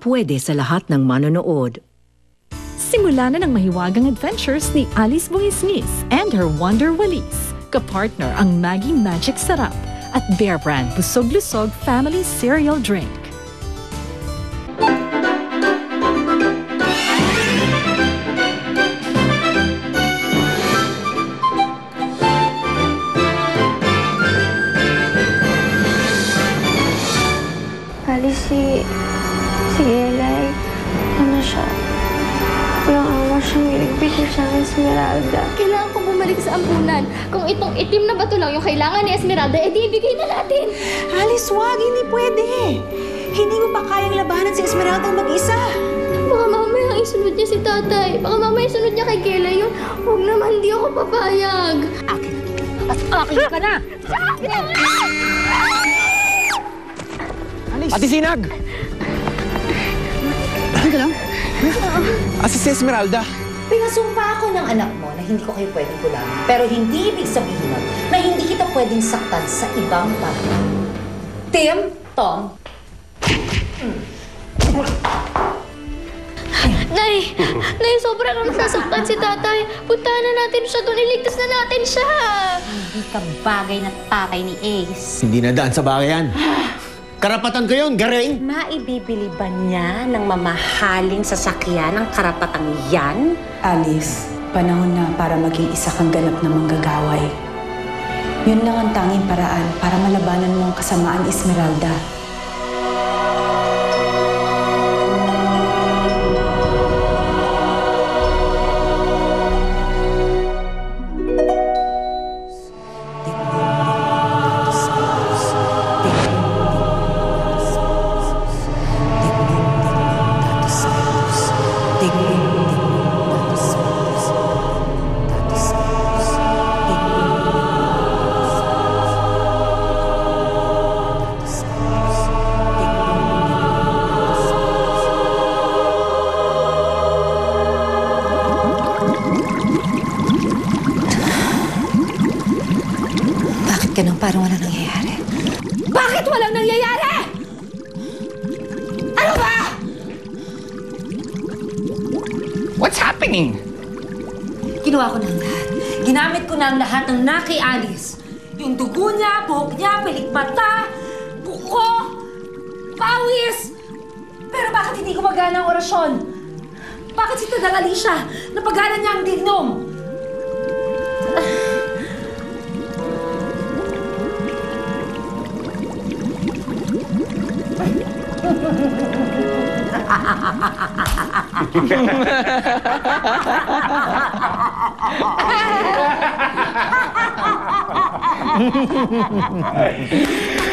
pwede sa lahat ng manonood. Simula na ng mahiwagang adventures ni Alice Bungisngis and her Wonder Walis. Kapartner ang Maggie Magic Sarap at Bear Brand Busog-Lusog Family Cereal Drink. Alice, si Eli, ano siya? Walang awa siyang bibigay sa akin, Esmeralda. Kailangan kong bumalik sa ampunan. Kung itong itim na bato lang yung kailangan ni Esmeralda, edi ibigay na natin. Alice, wag! Hindi pwede! Hindi mo pa kayang labanan si Esmeralda mag-isa. Baka mamaya isunod niya si tatay. Baka mamaya isunod niya kay Kela yun. Huwag naman, di ako papayag. Akin! Akin ka na! Alice! Ate Sinag! Ano ka lang? Asa si Esmeralda? Pinasumpa ako ng anak mo na hindi ko kayo pwedeng kulangin. Pero hindi ibig sabihin nun na hindi kita pwedeng saktan sa ibang paraan. Tim, Tom. Nay, sobrang nasasaktan si tatay. Puntahan na natin siya doon. Iligtas na natin siya. Hindi ka bagay na tatay ni Ace. Hindi na daan sa bagay yan. Karapatan ko yun, garing! Maibibili ba niya ng mamahaling sasakyan ng karapatang yan? Alice, panahon na para maging isa kang ganap na manggagaway. Yun lang ang tanging paraan para malabanan mo ang kasamaan, Esmeralda. Ganun, parang walang nangyayari. Bakit walang nangyayari? Ano ba? What's happening? Ginawa ko na ang lahat. Ginamit ko na ang lahat ng naki Alice. Yung dugo niya, buhok niya, pilikmata, buko, pawis. Pero bakit hindi gumagana ang orasyon? Bakit si Tadang Alicia napagana niya ang dignom?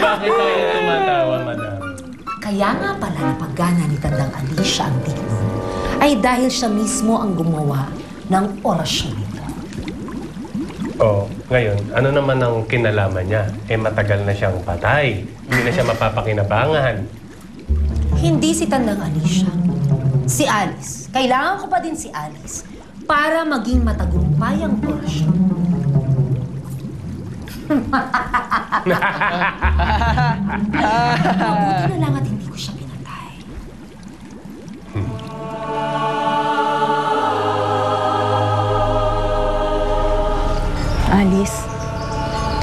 Bakit tayo tumatawa, madam? Kaya nga pala napagana ni Tandang Alicia ang dignom ay dahil siya mismo ang gumawa ng orasyon nito. Oh, ngayon, ano naman ang kinalaman niya? Eh, matagal na siyang patay. Hindi na siya mapapakinabangan. Hindi si Tandang Alicia. Si Alice. Kailangan ko pa din si Alice para maging matagumpay ang orasyon. Mabuti na lang at hindi ko siya pinatay. Alice,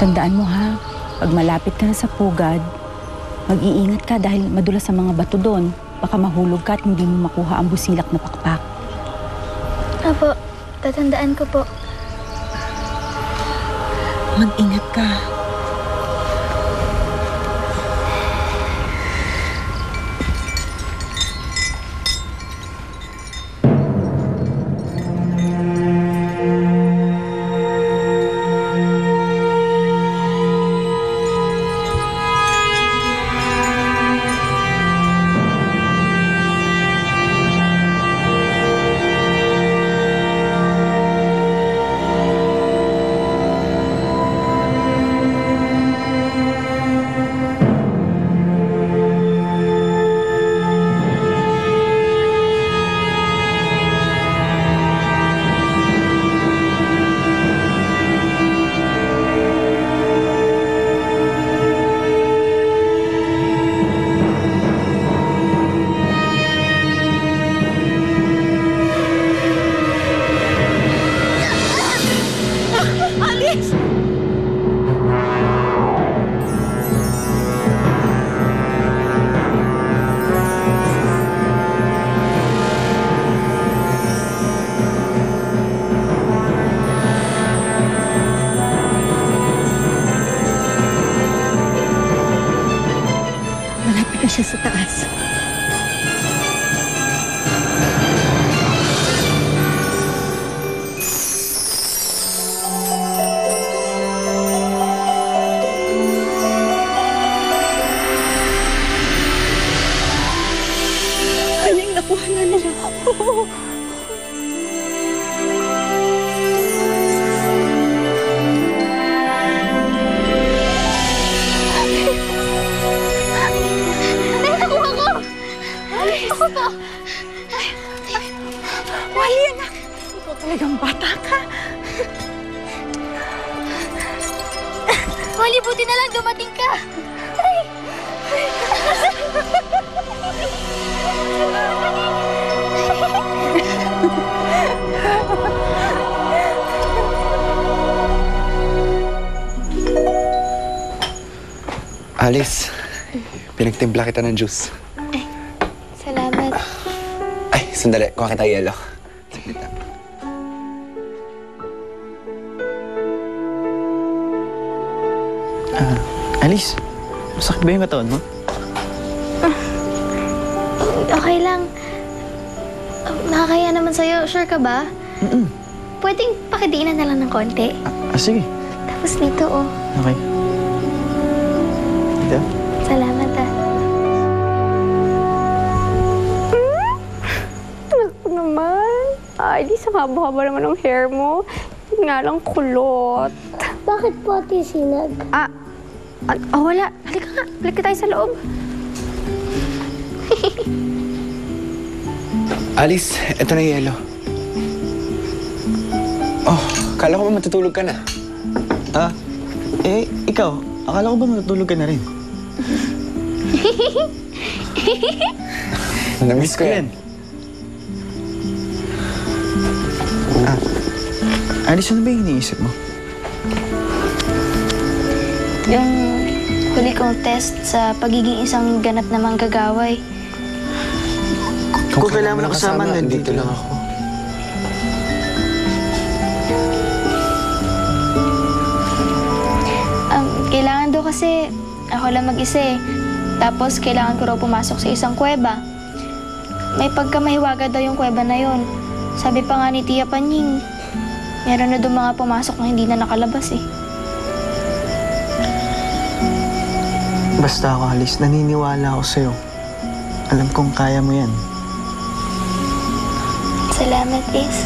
tandaan mo ha, pag malapit ka na sa pugad, mag-iingat ka dahil madulas sa mga bato doon. Baka mahulog ka at hindi mo makuha ang busilak na pakpak. Apo, tatandaan ko po. Mag-ingat ka. Wala na lang ako. Ay, nakuha ko! Ako po! Wali, anak. Ikaw talagang bata ka. Wali, buti na lang dumating ka! Ay! Alice, pinagtimpla kita ng juice. Salamat. Ay, sandali. Kuha kita yelo. Saglit lang. Alice, masakit ba yung katawan mo? Okay lang. Nakakaya naman sa'yo. Sure ka ba? Pwedeng pakidiinan na lang ng konti. Sige. Tapos nito, oh. Okay. Dito? Salamat, ah. Naku naman. Ay, di sa haba-haba naman ng hair mo. Yun nga lang kulot. Bakit po, Ate Sinag? Wala. Halika nga. Halika tayo sa loob. Alice, eto na yung yelo. Oh, kala ko ba matutulog ka na? Ikaw, akala ko ba matutulog ka na rin? Namiss ko yan. Alice, ano ba yung iniisip mo? Yung huli kong test sa pagiging isang ganap na manggagaway. Kung kailangan mo na kasama, nandito lang ako. Kailangan daw kasi ako lang mag-isa eh. Tapos kailangan ko raw pumasok sa isang kuweba. May pagkamahiwaga daw yung kuweba na yon. Sabi pa nga ni Tia Panying, meron na daw mga pumasok na hindi na nakalabas eh. Basta ako, Alice, naniniwala ako sa'yo. Alam kong kaya mo yan. Salamat, Ace.